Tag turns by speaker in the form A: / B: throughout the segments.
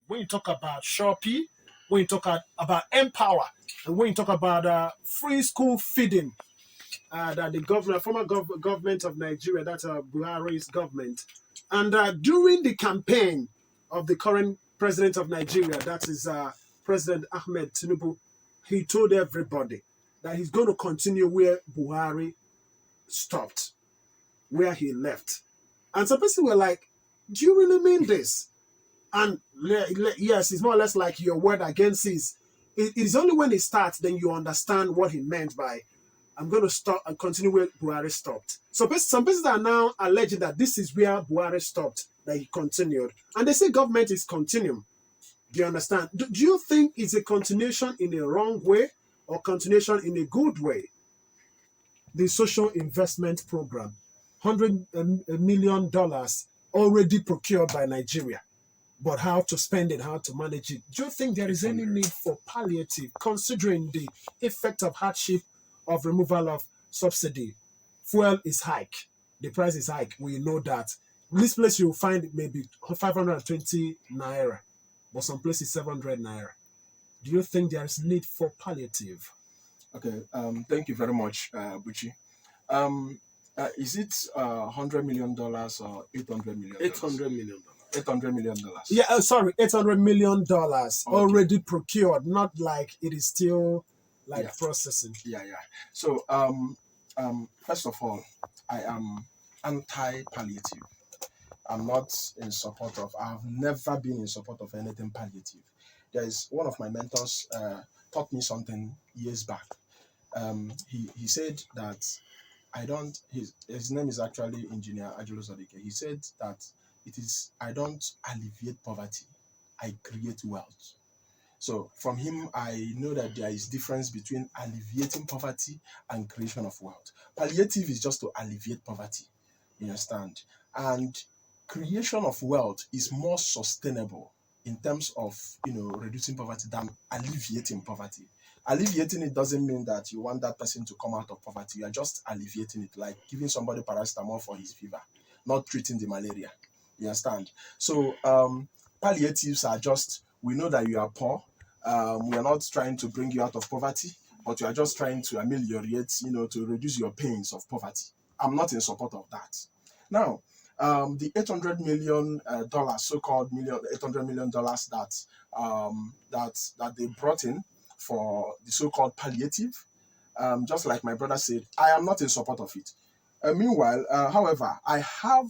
A: when you talk about Shopee, when you talk about Empower, and when you talk about free school feeding, that the government of Nigeria, that's Buhari's government, and during the campaign of the current president of Nigeria, that is President Ahmed Tinubu, he told everybody that he's going to continue where Buhari stopped, where he left. And some people were like, do you really mean this? And yes, it's more or less like your word against his. It is only when it starts then you understand what he meant by I'm going to stop and continue where Buhari stopped. So some persons are now alleging that this is where Buhari stopped, that he continued. And they say government is continuing. Do you understand? Do you think it's a continuation in a wrong way or continuation in a good way? The social investment program, $100 million already procured by Nigeria. But how to spend it, how to manage it. Do you think there is any need for palliative, considering the effect of hardship of removal of subsidy? Fuel is hike. The price is hike. We know that. In this place, you'll find maybe 520 naira, but some places 700 naira. Do you think there is need for palliative?
B: Okay, thank you very much, Buchi. Is it $100 million or $800 million?
A: $800 million.
B: $800 million.
A: Yeah, sorry, $800 million already procured, not like it is still processing.
B: Yeah. So, first of all, I am anti-palliative. I'm not in support of, I've never been in support of anything palliative. There is one of my mentors taught me something years back. He said that his name is actually Engineer Ajulo Sodike. He said that I don't alleviate poverty, I create wealth. So from him, I know that there is difference between alleviating poverty and creation of wealth. Palliative is just to alleviate poverty, you understand? And creation of wealth is more sustainable in terms of, reducing poverty than alleviating poverty. Alleviating it doesn't mean that you want that person to come out of poverty. You are just alleviating it, like giving somebody paracetamol for his fever, not treating the malaria. You understand? So palliatives are just, we know that you are poor. We are not trying to bring you out of poverty, but you are just trying to ameliorate, to reduce your pains of poverty. I'm not in support of that. Now, the $800 million, so-called $800 million that they brought in for the so-called palliative, just like my brother said, I am not in support of it. Meanwhile, however, I have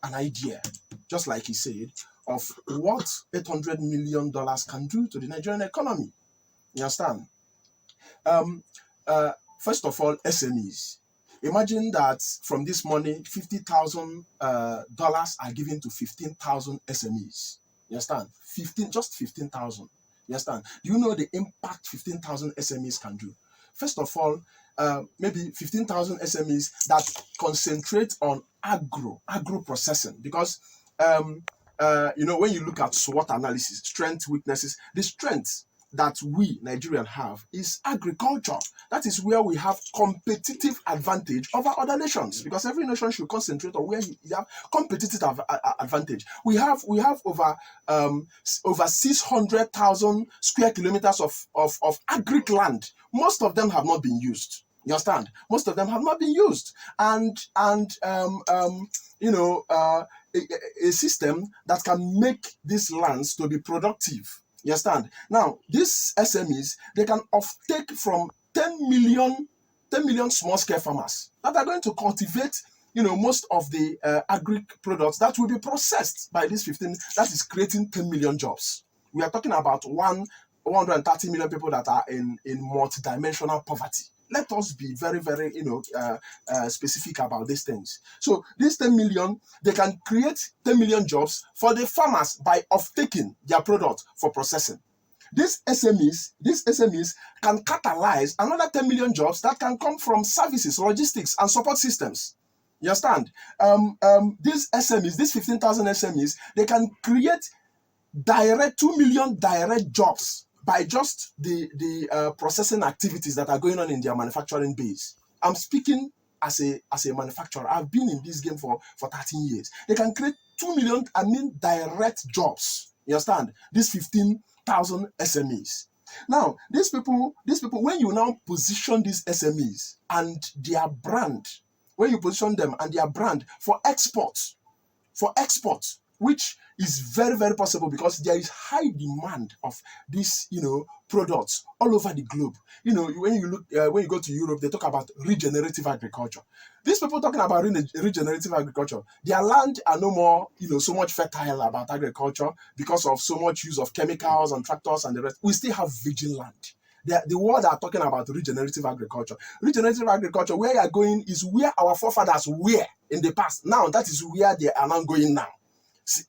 B: an idea, just like he said, of what $800 million can do to the Nigerian economy. You understand? First of all, SMEs. Imagine that from this money, $50,000 are given to 15,000 SMEs. You understand? 15,000. You understand? Do you know the impact 15,000 SMEs can do? First of all, maybe 15,000 SMEs that concentrate on agro processing, because when you look at SWOT analysis, strength, weaknesses, the strength that we Nigerians have is agriculture. That is where we have competitive advantage over other nations, because every nation should concentrate on where you have competitive advantage. We have over 600,000 square kilometers of agric land. Most of them have not been used. You understand? Most of them have not been used, and a system that can make these lands to be productive. You understand? Now, these SMEs, they can offtake from 10 million small-scale farmers that are going to cultivate, most of the agri products that will be processed by these 15. That is creating 10 million jobs. We are talking about 130 million people that are in multidimensional poverty. Let us be very, very, specific about these things. So these 10 million, they can create 10 million jobs for the farmers by off-taking their product for processing. These SMEs can catalyze another 10 million jobs that can come from services, logistics, and support systems. You understand? These SMEs, these 15,000 SMEs, they can create 2 million direct jobs by just the processing activities that are going on in their manufacturing base. I'm speaking as a manufacturer. I've been in this game for 13 years. They can create 2 million, direct jobs. You understand? These 15,000 SMEs. Now, these people, when you now position these SMEs and their brand, when you position them and their brand for export, which is very, very possible because there is high demand of these, products all over the globe. When you look, when you go to Europe, they talk about regenerative agriculture. These people talking about regenerative agriculture, their land are no more, so much fertile about agriculture because of so much use of chemicals and tractors and the rest. We still have virgin land. The world are talking about regenerative agriculture. Regenerative agriculture, where you are going is where our forefathers were in the past. Now, that is where they are now going now,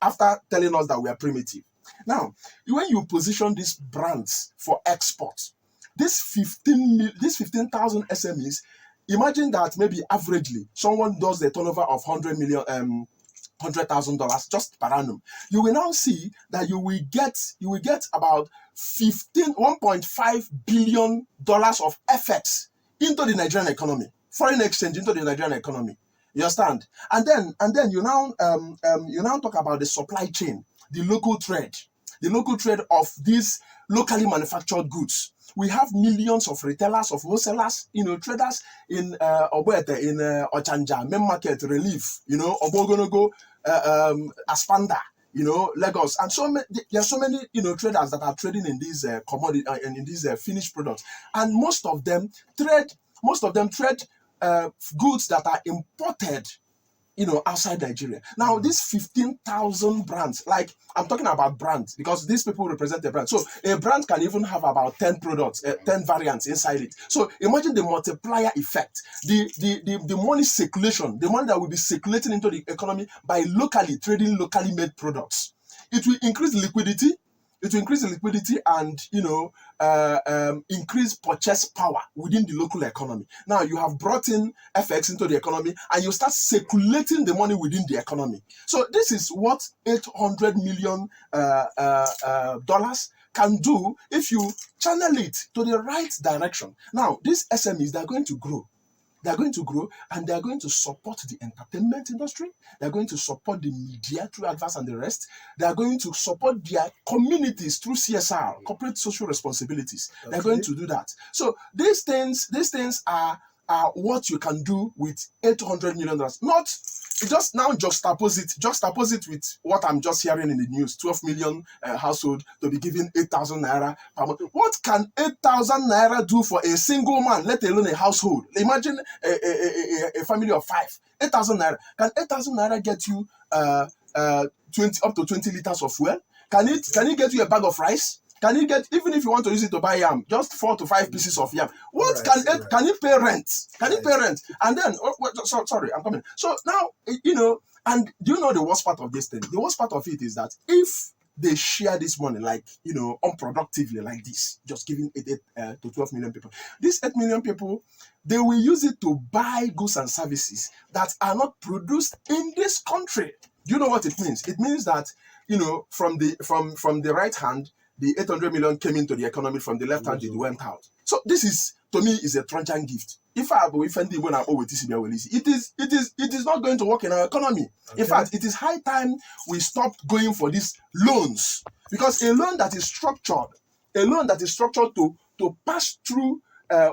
B: after telling us that we are primitive. Now, when you position these brands for export, these 15,000 SMEs, imagine that maybe averagely someone does the turnover of $100,000 just per annum. You will now see that you will get about $1.5 billion of effects into the Nigerian economy, foreign exchange into the Nigerian economy. You understand? And then you now talk about the supply chain, the local trade of these locally manufactured goods. We have millions of retailers, of wholesalers, traders in Ochanja, Main Market, Relief, Obogonogo, Aspanda, Lagos, and there are so many traders that are trading in these commodity and in these finished products, and most of them trade goods that are imported outside Nigeria. Now, these 15,000 brands, like I'm talking about brands because these people represent a brand. So a brand can even have about 10 products, 10 variants inside it. So imagine the multiplier effect, the money circulation, the money that will be circulating into the economy by trading locally made products. It will increase liquidity. And increase purchase power within the local economy. Now you have brought in FX into the economy and you start circulating the money within the economy. So this is what $800 million can do if you channel it to the right direction. Now these SMEs, they're going to grow. They're going to grow and they're going to support the entertainment industry. They're going to support the media through adverts and the rest. They're going to support their communities through CSR, corporate social responsibilities. Okay. They're going to do that. So these things are what you can do with $800 million. Not just now juxtapose it with what I'm just hearing in the news. 12 million household to be given 8,000 naira per month. What can 8,000 naira do for a single man, let alone a household? Imagine a family of 5. 8,000 naira. Can 8,000 naira get you up to 20 liters of fuel? Can it get you a bag of rice? Can you get, even if you want to use it to buy yam, just 4 to 5 pieces of yam? What can it pay rent? Can it pay rent? And then, sorry, I'm coming. So now, and do you know the worst part of this thing? The worst part of it is that if they share this money like, unproductively like this, just giving 8 to 12 million people, these 8 million people, they will use it to buy goods and services that are not produced in this country. Do you know what it means? It means that, from the right hand, the 800 million came into the economy, from the left hand, it went out. So this is, to me, is a Trojan gift. If I go, it is not going to work in our economy. Okay. In fact, it is high time we stopped going for these loans, because a loan that is structured to pass through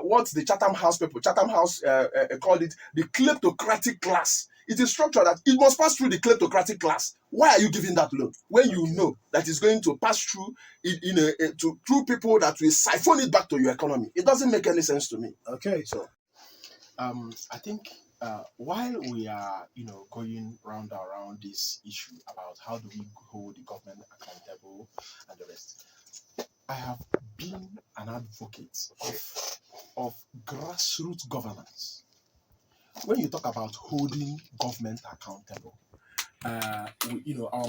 B: what the Chatham House people, called it the kleptocratic class. It is structured that it must pass through the kleptocratic class. Why are you giving that loan when you know that it's going to pass through through people that will siphon it back to your economy? It doesn't make any sense to me.
A: Okay,
B: so I think while we are going round around this issue about how do we hold the government accountable and the rest, I have been an advocate of grassroots governance. When you talk about holding government accountable, our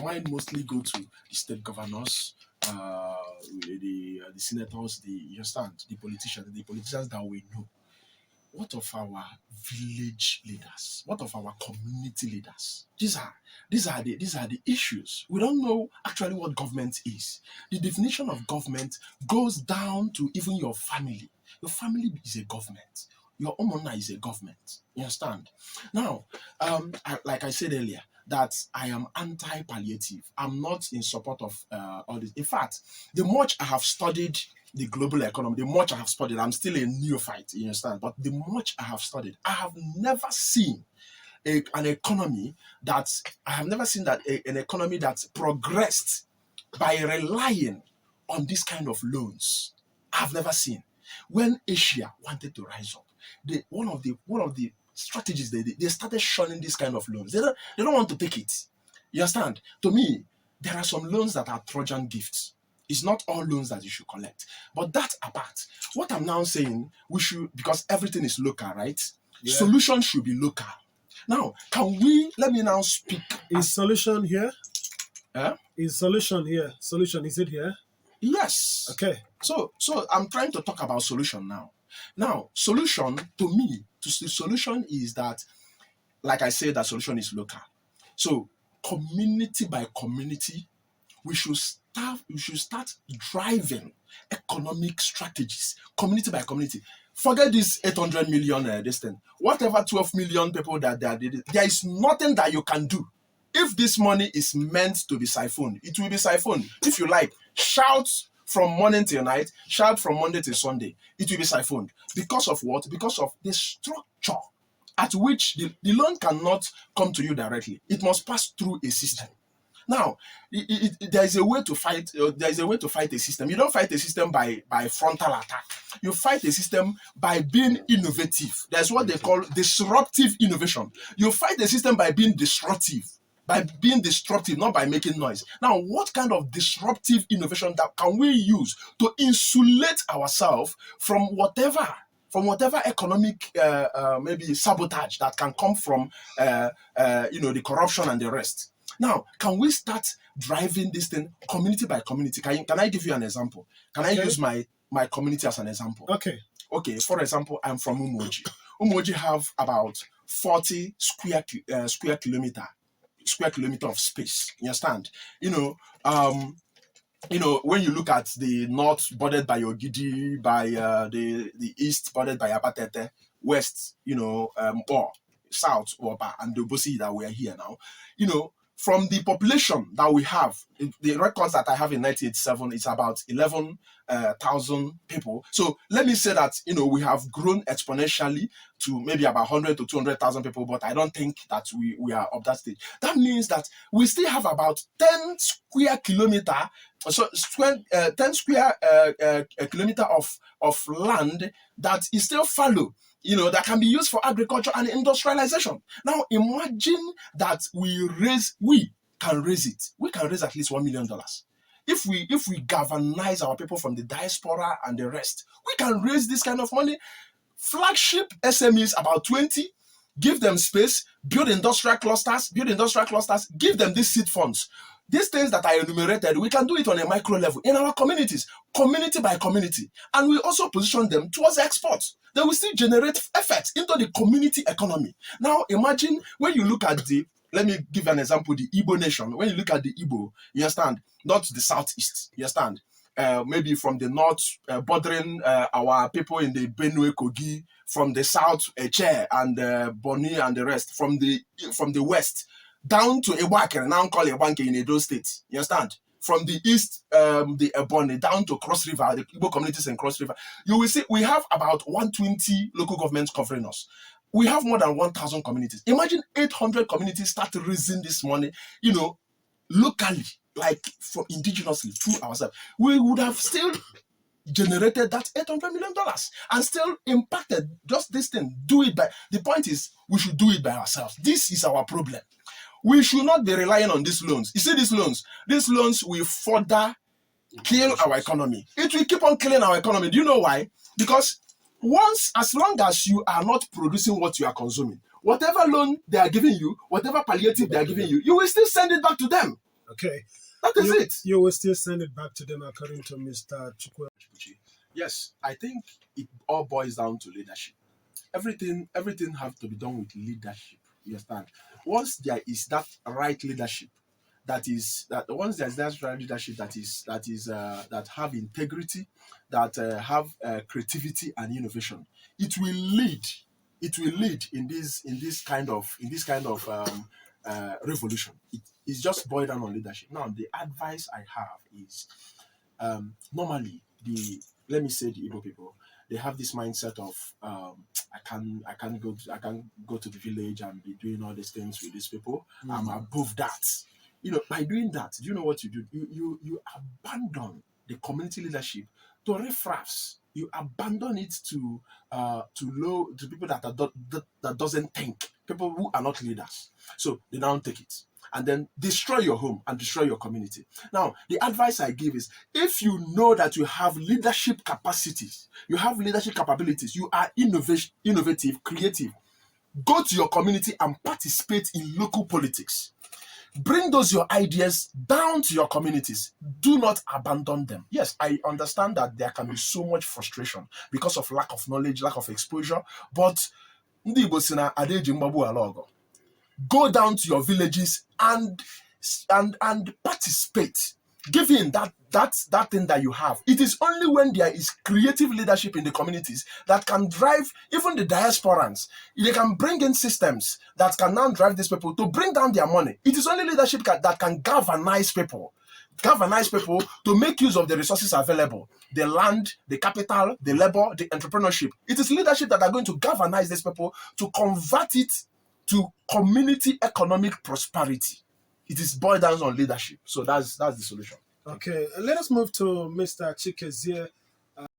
B: mind mostly go to the state governors, the senators, the politicians that we know. What of our village leaders? What of our community leaders? These are the issues. We don't know actually what government is. The definition of government goes down to even your family. Your family is a government. Your homeowner is a government. You understand? Now, like I said earlier, that I am anti-palliative. I'm not in support of all this. In fact, the much I have studied the global economy, the much I have studied, I'm still a neophyte, you understand? But the much I have studied, I have never seen an economy that I have never seen that an economy that's progressed by relying on this kind of loans. I've never seen. When Asia wanted to rise up, one of the strategies they started shunning this kind of loans. They don't want to take it. You understand? To me, there are some loans that are Trojan gifts. It's not all loans that you should collect. But that apart, what I'm now saying, we should, because everything is local, right?
A: Yeah.
B: Solution should be local. Now, let me now speak.
A: Is solution here?
B: Eh?
A: Is solution here? Solution, is it here?
B: Yes.
A: Okay.
B: So I'm trying to talk about solution now. Now, solution to me, the solution is that, like I said, that solution is local. So community by community, we should start driving economic strategies, community by community. Forget this 800 million this thing. Whatever 12 million people that there is nothing that you can do. If this money is meant to be siphoned, it will be siphoned. If you like, shout from morning till night, shout from Monday till Sunday. It will be siphoned. Because of what? Because of the structure at which the loan cannot come to you directly. It must pass through a system. Now, there is a way to fight. There is a way to fight a system. You don't fight a system by frontal attack. You fight a system by being innovative. That's what they call disruptive innovation. You fight the system by being disruptive. By being disruptive, not by making noise. Now, what kind of disruptive innovation that can we use to insulate ourselves from whatever economic maybe sabotage that can come from the corruption and the rest? Now, can we start driving this thing community by community? Can I give you an example? Can I use my community as an example?
A: Okay.
B: For example, I'm from Umoji. Umoji have about 40 square kilometer of space. You understand? When you look at the north bordered by Ogidi, by the east bordered by Abatete, west, or south, Oba, and the Obosi that we are here now, from the population that we have, the records that I have in 1987, it's about 11,000 people. So let me say that, we have grown exponentially to maybe about 100 to 200,000 people, but I don't think that we are of that stage. That means that we still have about 10 square kilometer, 10 square kilometer of land that is still fallow, that can be used for agriculture and industrialization. Now, imagine that we can raise it. We can raise at least $1 million. If we galvanize our people from the diaspora and the rest, we can raise this kind of money. Flagship SMEs, about 20, give them space, build industrial clusters, give them these seed funds. These things that I enumerated, we can do it on a micro level in our communities, community by community. And we also position them towards export. They will still generate effects into the community economy. Now, imagine when you look at let me give an example, the Ìgbò nation. When you look at the Ìgbò, you understand, not the southeast, you understand, maybe from the north, bordering our people in the Benue, Kogi, from the south, Eche and Boni and the rest, from the west, down to Ewake, now called Ewanke in Edo State, you understand? From the east, the Ebonyi, down to Cross River, the Igbo communities in Cross River, you will see we have about 120 local governments covering us. We have more than 1,000 communities. Imagine 800 communities start raising this money, locally, like for indigenously, through ourselves. We would have still generated that $800 million and still impacted just this thing. The point is, we should do it by ourselves. This is our problem. We should not be relying on these loans. You see these loans will further kill our economy. It will keep on killing our economy. Do you know why? Because as long as you are not producing what you are consuming, whatever loan they are giving you, whatever palliative they are giving you, you will still send it back to them.
A: Okay.
B: That is it.
A: You will still send it back to them, according to Mr. Chukwu.
B: Yes, I think it all boils down to leadership. Everything has to be done with leadership. You understand? Once there is that right leadership, that have integrity, that have creativity and innovation, it will lead in this kind of revolution. It's just boiled down on leadership. Now, the advice I have is normally let me say the Igbo people, they have this mindset of I can't go to the village and be doing all these things with these people. I'm above that. By doing that, do you know what you do? You abandon the community leadership to riffraffs. You abandon it to people that doesn't think, people who are not leaders. So they don't take it and then destroy your home and destroy your community. Now, the advice I give is, if you know that you have leadership capacities, you have leadership capabilities, you are innovative, creative, go to your community and participate in local politics. Bring those your ideas down to your communities. Do not abandon them. Yes, I understand that there can be so much frustration because of lack of knowledge, lack of exposure, but ndị Igbo si na ada eji mgbagbu ala ọgọ. Go down to your villages and participate. Give in that thing that you have. It is only when there is creative leadership in the communities that can drive even the diasporans. They can bring in systems that can now drive these people to bring down their money. It is only leadership that can galvanize people to make use of the resources available, the land, the capital, the labor, the entrepreneurship. It is leadership that are going to galvanize these people to convert it to community economic prosperity. It is boiled down on leadership. So that's the solution.
A: Okay, let us move to Mr. Chikezie.